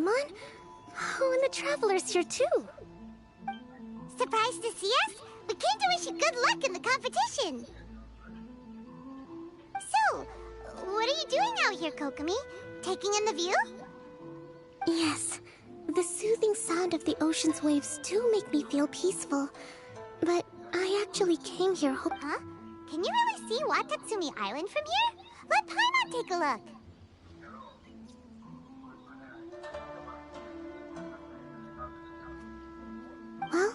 Paimon? Oh, and the Traveler's here too. Surprised to see us? We came to wish you good luck in the competition. So, what are you doing out here, Kokomi? Taking in the view? Yes. The soothing sound of the ocean's waves do make me feel peaceful. But I actually came here Huh? Can you really see Watatsumi Island from here? Let Paimon take a look. Well,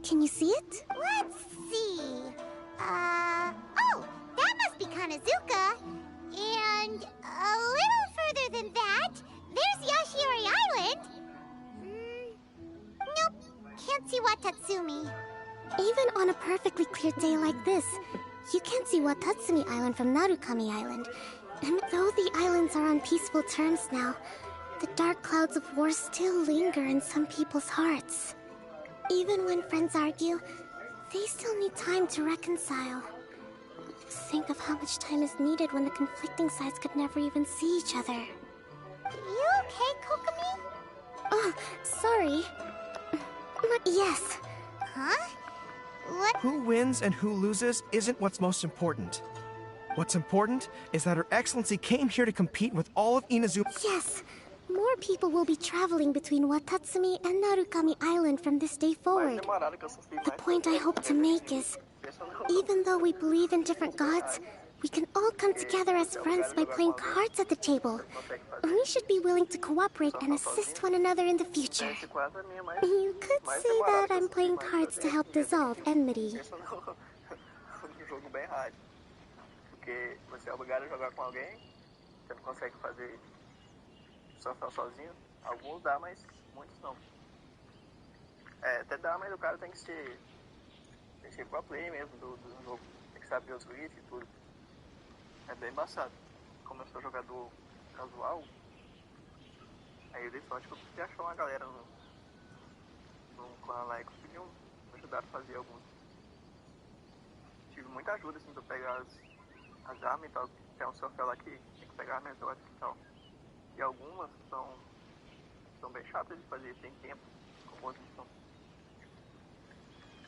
can you see it? Let's see. Oh, that must be Kanazuka. And a little further than that, there's Yashiori Island. Nope, can't see Watatsumi. Even on a perfectly clear day like this, you can't see Watatsumi Island from Narukami Island. And though the islands are on peaceful terms now, the dark clouds of war still linger in some people's hearts. Even when friends argue, they still need time to reconcile. Think of how much time is needed when the conflicting sides could never even see each other. You okay, Kokomi? Oh, sorry. Yes. Huh? What? Who wins and who loses isn't what's most important. What's important is that Her Excellency came here to compete with all of Inazuma. Yes. More people will be traveling between Watatsumi and Narukami Island from this day forward. The point I hope to make is, even though we believe in different gods, we can all come together as friends by playing cards at the table. We should be willing to cooperate and assist one another in the future. You could say that I'm playing cards to help dissolve enmity. Porque você é obrigado a jogar com alguém, você não consegue fazer só sozinho. Alguns dá, mas muitos não. Até dá, mas o cara tem que ser pro play mesmo do jogo. Tem que saber os glitches e tudo. É bem embaçado. Como eu sou jogador casual, aí eu dei sorte que eu consegui achar uma galera no clã lá e conseguiu me ajudar a fazer alguns. Tive muita ajuda assim pra pegar as armas e tal. Tem um troféu lá que tem que pegar arma exótica e tal. E algumas são bem chatas de fazer, tem tempo, composição.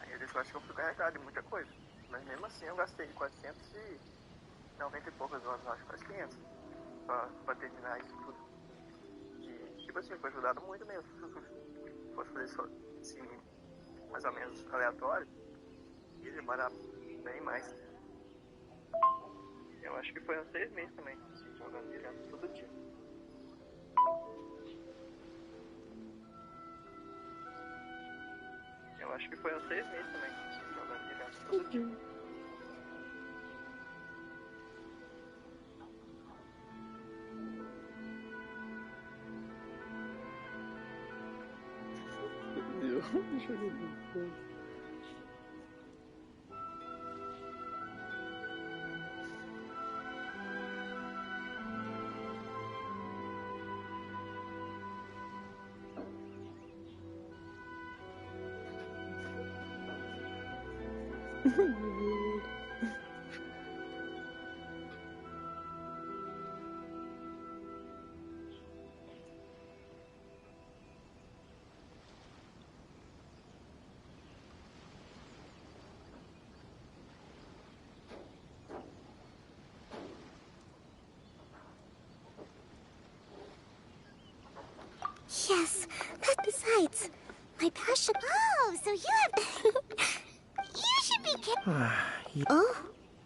Aí eu dei sorte que eu fui carregado de muita coisa. Mas mesmo assim eu gastei 490 e poucas horas, acho, quase 500, pra terminar isso tudo. E, tipo assim, foi ajudado muito mesmo. Se fosse fazer só, assim, mais ou menos aleatório, ia demorar bem mais. Eu acho que foi uns 6 meses também, assim, jogando direto todo dia. Eu acho que foi uns 6 meses também, assim, jogando direto todo dia. Deixa eu ver. Yes, but besides, my passion... Oh, so you have... You should be kidding. Oh?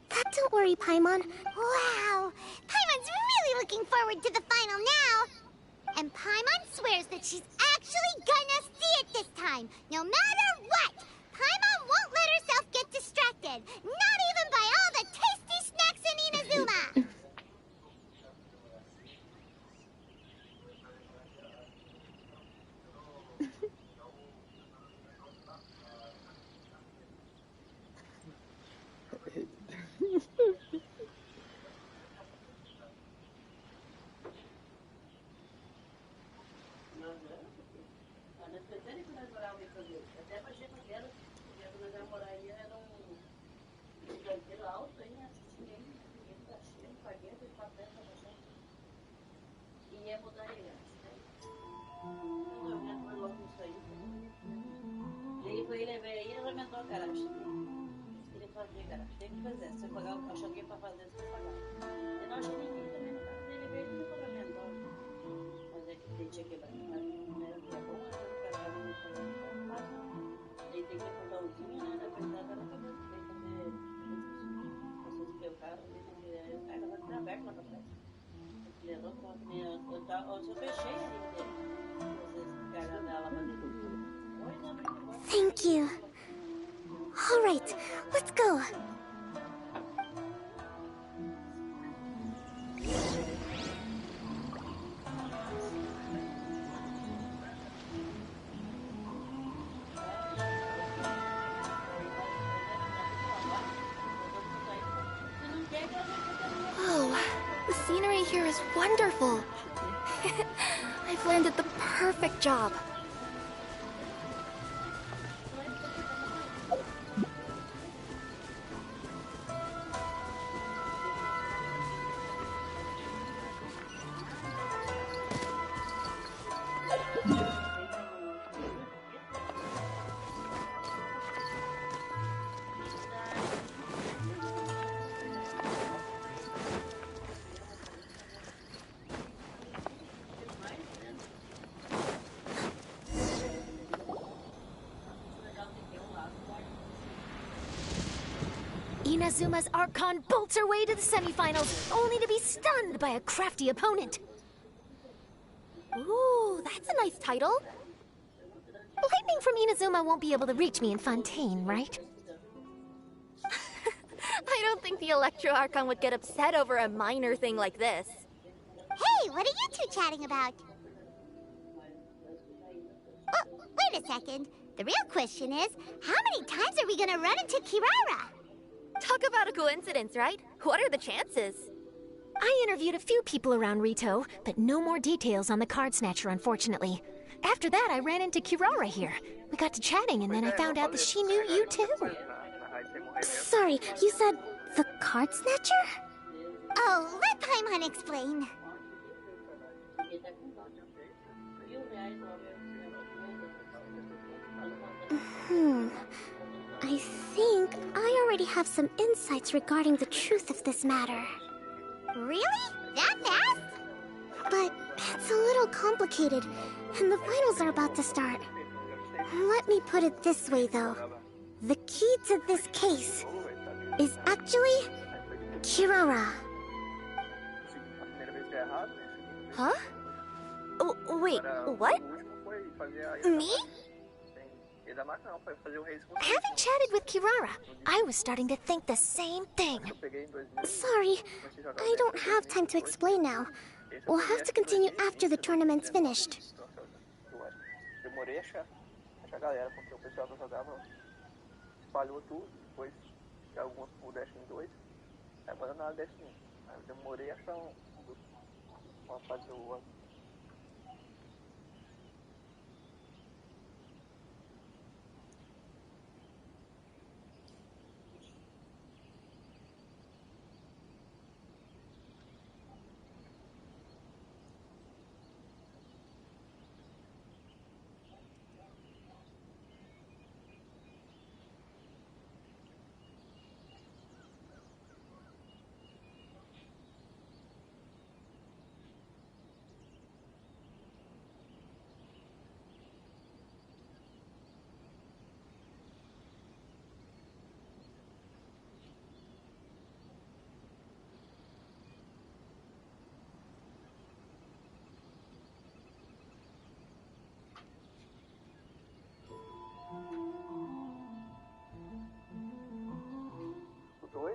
But don't worry, Paimon. Wow! Paimon's really looking forward to the final now! And Paimon swears that she's actually gonna see it this time, no matter what! Paimon won't let herself get distracted, not even by all the tasty snacks in Inazuma! Não, cara, acho que ele fazia, cara. Tem que fazer. Se você pagar, eu achei alguém pra fazer, você pagar. Eu não achei ninguém também, não. Ele veio e ficou lamentando. Mas é que ele tinha quebrado, né? Que é bom, mas eu quero fazer uma coisa que não faz. Ele tem que ter botãozinho, né? Na verdade, era pra ver se tem que fazer. Vocês que o carro, ele tem que. Ah, ela vai ser aberta lá pra trás. Ele é louco, eu só fechei ali dele. Vocês pegaram dela pra dentro. Thank you. All right, let's go. Oh, the scenery here is wonderful. I've landed the perfect job. Inazuma's Archon bolts her way to the semifinals, only to be stunned by a crafty opponent. Ooh, that's a nice title. Lightning from Inazuma won't be able to reach me in Fontaine, right? I don't think the Electro Archon would get upset over a minor thing like this. Hey, what are you two chatting about? Oh, wait a second. The real question is, how many times are we gonna run into Kirara? Talk about a coincidence, right? What are the chances? I interviewed a few people around Rito, but no more details on the card snatcher, unfortunately. After that, I ran into Kirara here. We got to chatting, and then I found out that she knew you too. Sorry, you said the card snatcher? Oh, let Paimon explain. I think I already have some insights regarding the truth of this matter. Really? That fast? But it's a little complicated, and the finals are about to start. Let me put it this way, though. The key to this case is actually Kirara. Huh? Oh, wait, what? Me? Having chatted with Kirara, I was starting to think the same thing. Sorry, I don't have time to explain now. We'll have to continue after the tournament's finished. Demorei a achar a galera, porque o pessoal não jogava, espalhou tudo, depois alguns por Destiny 2, agora na Destiny 1. Aí eu demorei a achar uma fase do outro.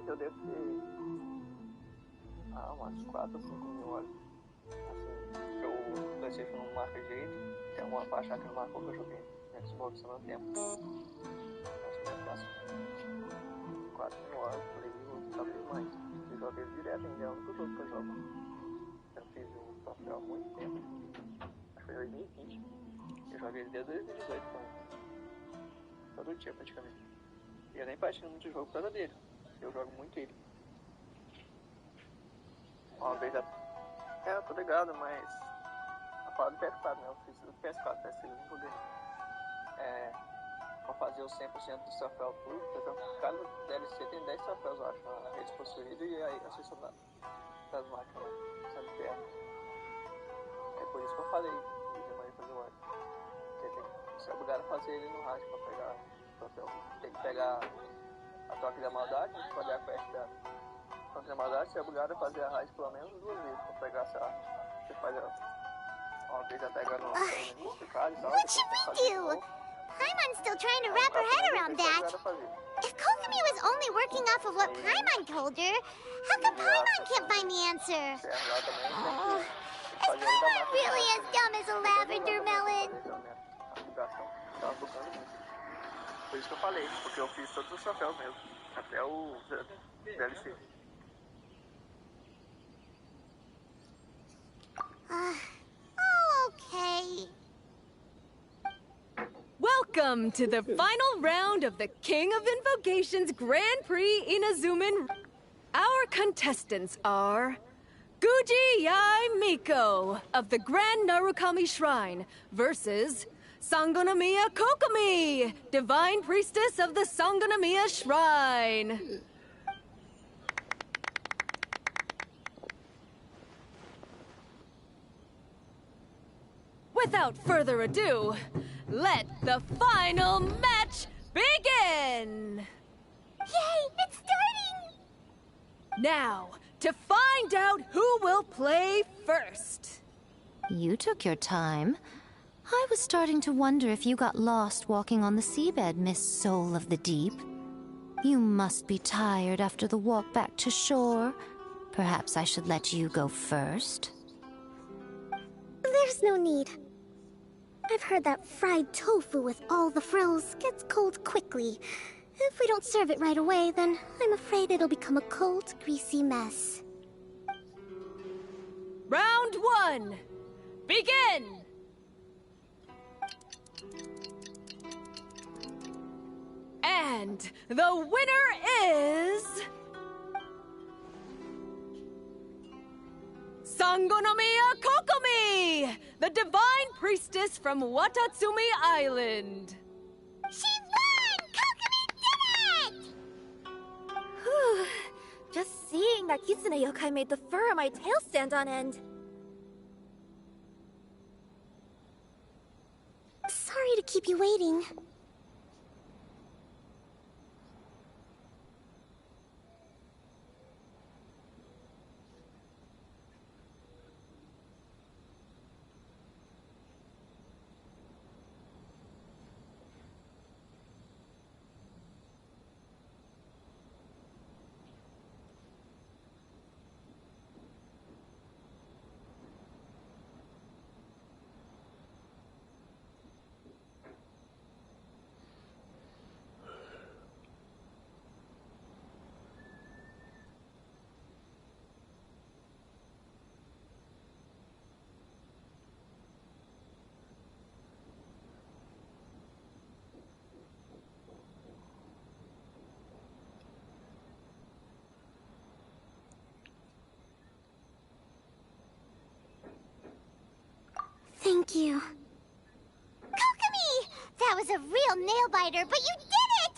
Eu devo ter umas 4 ou 5 mil horas. Assim, o PlayStation não marca jeito, tem uma faixa que não marcou que eu joguei no Xbox há muito tempo. Acho que deve ter umas 4 mil horas, por aí, ou talvez mais. Eu joguei direto, ainda é o único jogo que eu jogo. Eu fiz o troféu há muito tempo, acho que foi em 2020. Eu joguei desde 2018, todo dia praticamente. E eu nem participo muito de jogo por causa dele. Eu jogo muito ele. Uma vez eu tô ligado, mas a fala do PS4, né? Eu fiz do PS4, PS3 não joguei. pra fazer os 100% do troféu tudo. Então, cada DLC tem 10 troféus, eu acho, na rede possuída e aí a sessão das máquinas sendo criadas. É por isso que eu falei de demais fazer o arco. Porque tem que ser obrigado a fazer ele no rádio pra pegar o troféu. Tem que pegar a troca da maldade, fazer a quest da troca da maldade, você é obrigado a fazer a rádio pelo menos 2 vezes pra pegar, sei lá, você faz uma vez já pega no início, cara e tal. What should we do? Paimon's still trying to wrap her head around that. If Kokomi was only working off of what Paimon told her, how come Paimon can't find the answer? Oh, is Paimon really as dumb as a lavender melon? Por isso que eu falei, porque eu fiz todos os troféus mesmo, até o DLC. Oh, okay. Welcome to the final round of the King of Invocations Grand Prix Inazuman. Our contestants are Guji Yai Miko of the Grand Narukami Shrine versus Sangonomiya Kokomi, Divine Priestess of the Sangonomiya Shrine. Without further ado, let the final match begin! Yay, it's starting! Now, to find out who will play first. You took your time. I was starting to wonder if you got lost walking on the seabed, Miss Soul of the Deep. You must be tired after the walk back to shore. Perhaps I should let you go first. There's no need. I've heard that fried tofu with all the frills gets cold quickly. If we don't serve it right away, then I'm afraid it'll become a cold, greasy mess. Round 1, begin! And the winner is... Sangonomiya Kokomi, the Divine Priestess from Watatsumi Island. She won! Kokomi did it! Whew. Just seeing that Kitsune yokai made the fur on my tail stand on end. Sorry to keep you waiting. Thank you. Kokomi! That was a real nail-biter, but you did it!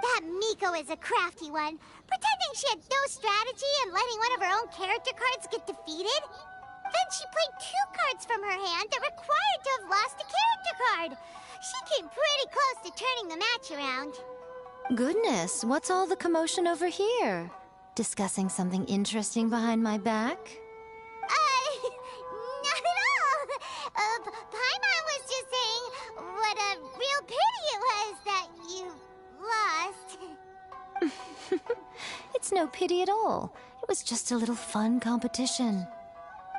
That Miko is a crafty one, pretending she had no strategy and letting one of her own character cards get defeated. Then she played 2 cards from her hand that required to have lost a character card. She came pretty close to turning the match around. Goodness, what's all the commotion over here? Discussing something interesting behind my back? Not at all. Paimon was just saying what a real pity it was that you lost. It's no pity at all. It was just a little fun competition.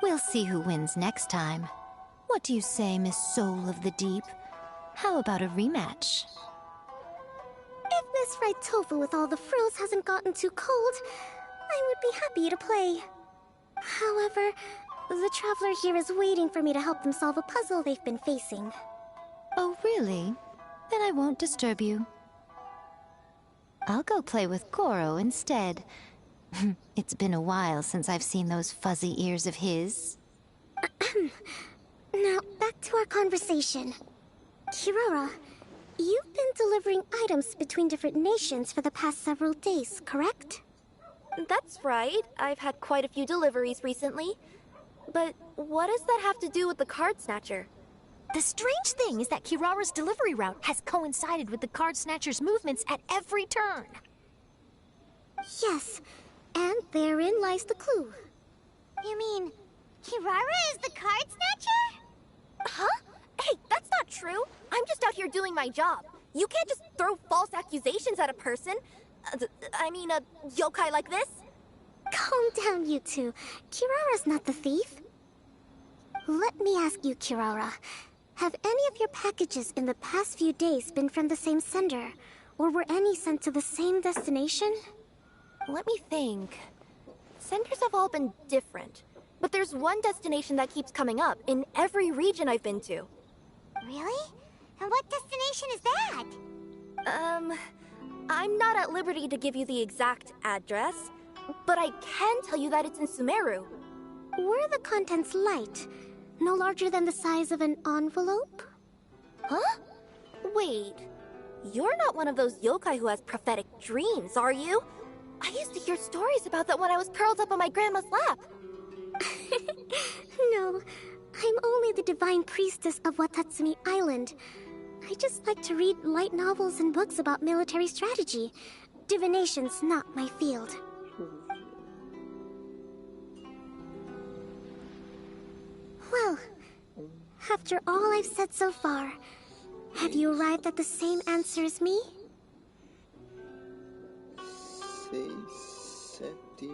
We'll see who wins next time. What do you say, Miss Soul of the Deep? How about a rematch? If this fried tofu with all the frills hasn't gotten too cold, I would be happy to play. However, the traveler here is waiting for me to help them solve a puzzle they've been facing. Oh, really? Then I won't disturb you. I'll go play with Goro instead. It's been a while since I've seen those fuzzy ears of his. Now, back to our conversation. Kirara, you've been delivering items between different nations for the past several days, correct? That's right. I've had quite a few deliveries recently. But what does that have to do with the card snatcher? The strange thing is that Kirara's delivery route has coincided with the card snatcher's movements at every turn. Yes, and therein lies the clue. You mean, Kirara is the card snatcher? Huh? Hey, that's not true. I'm just out here doing my job. You can't just throw false accusations at a person. A yokai like this. Calm down, you two. Kirara's not the thief. Let me ask you, Kirara. Have any of your packages in the past few days been from the same sender? Or were any sent to the same destination? Let me think. Senders have all been different. But there's one destination that keeps coming up in every region I've been to. Really? And what destination is that? I'm not at liberty to give you the exact address, but I can tell you that it's in Sumeru. Were the contents light? No larger than the size of an envelope? Huh? Wait. You're not one of those yokai who has prophetic dreams, are you? I used to hear stories about that when I was curled up on my grandma's lap. No, I'm only the divine priestess of Watatsumi Island. I just like to read light novels and books about military strategy. Divination's not my field. Well, after all I've said so far, have you arrived at the same answer as me? 6, 7, 8.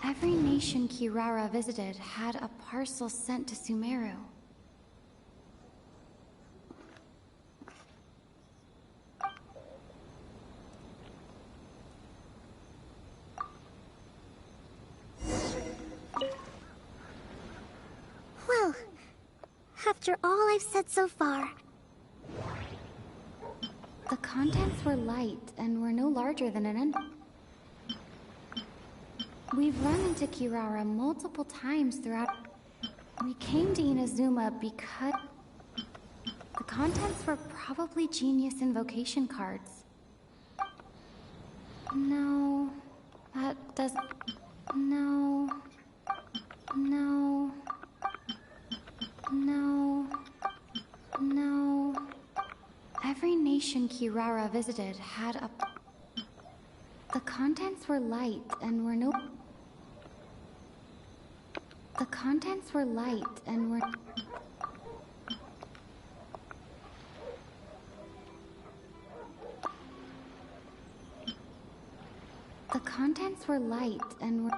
Every nation Kirara visited had a parcel sent to Sumeru. Well, after all I've said so far, The contents were light and were no larger than an We've run into Kirara multiple times throughout. We came to Inazuma because the contents were probably genius invocation cards. No, that doesn't. No. No. No. Every nation Kirara visited had a... The contents were light and were no... The contents were light and were... The contents were light and were...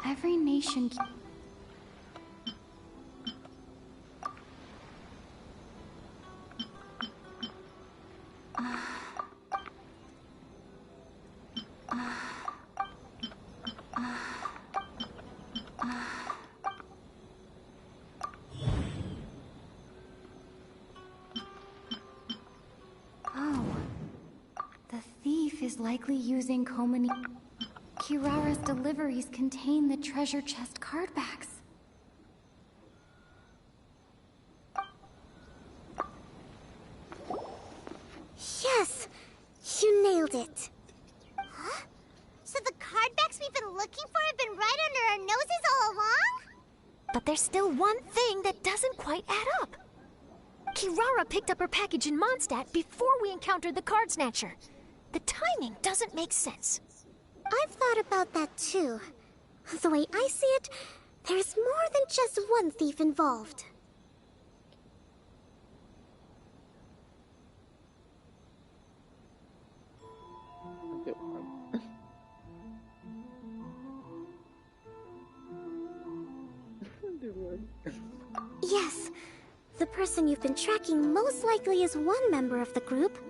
Every nation... Oh. The thief is likely using Komani... Kirara's deliveries contain the treasure chest card backs. Yes! You nailed it. Huh? So the card backs we've been looking for have been right under our noses all along? But there's still one thing that doesn't quite add up. Kirara picked up her package in Mondstadt before we encountered the card snatcher. The timing doesn't make sense. I've thought about that too. The way I see it, there's more than just one thief involved. Yes, the person you've been tracking most likely is one member of the group.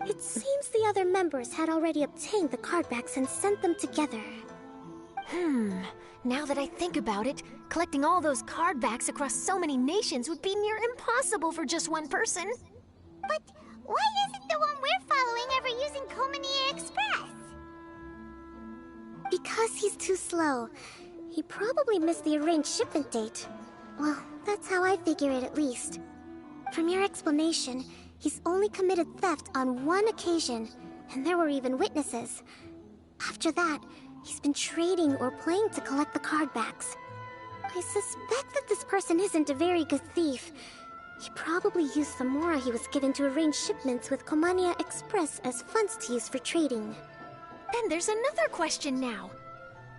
It seems the other members had already obtained the cardbacks and sent them together. Now that I think about it, collecting all those cardbacks across so many nations would be near impossible for just one person. But why isn't the one we're following ever using Komani Express? Because he's too slow. He probably missed the arranged shipment date. Well, that's how I figure it at least. From your explanation, he's only committed theft on one occasion, and there were even witnesses. After that, he's been trading or playing to collect the cardbacks. I suspect that this person isn't a very good thief. He probably used the mora he was given to arrange shipments with Komania Express as funds to use for trading. Then there's another question now.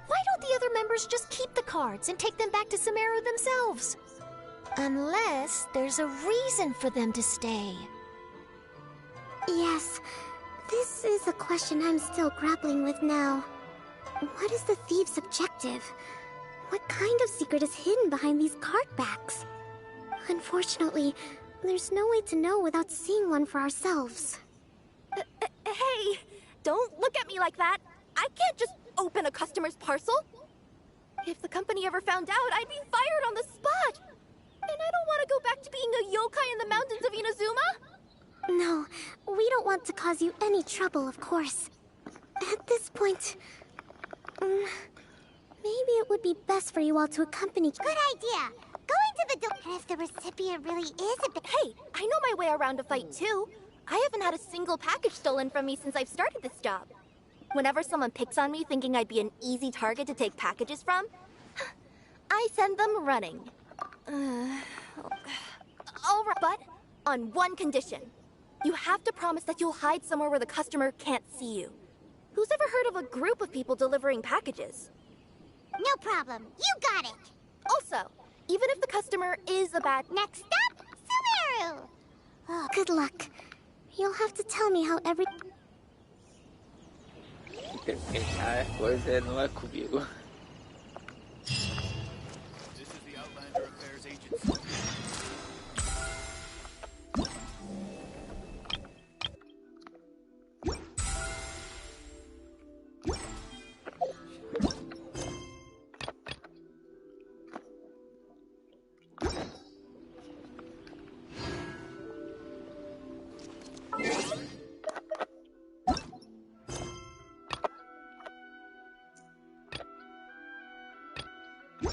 Why don't the other members just keep the cards and take them back to Sumeru themselves? Unless there's a reason for them to stay. Yes, this is a question I'm still grappling with now. What is the thief's objective? What kind of secret is hidden behind these cardbacks? Unfortunately, there's no way to know without seeing one for ourselves. Hey, don't look at me like that. I can't just open a customer's parcel. If the company ever found out, I'd be fired on the spot. And I don't want to go back to being a yokai in the mountains of Inazuma. No, we don't want to cause you any trouble, of course. At this point, maybe it would be best for you all to accompany... Good idea. Go into the door. If the recipient really is a bit... Hey, I know my way around a fight too. I haven't had a single package stolen from me since I've started this job. Whenever someone picks on me thinking I'd be an easy target to take packages from, I send them running. All right, but on one condition. You have to promise that you'll hide somewhere where the customer can't see you. Who's ever heard of a group of people delivering packages? No problem. You got it. Also, even if the customer is a bad... Next up, Sumeru. Oh, good luck. You'll have to tell me how every... Terminar a coisa não é comigo. This is the Outlander Affairs Agency. You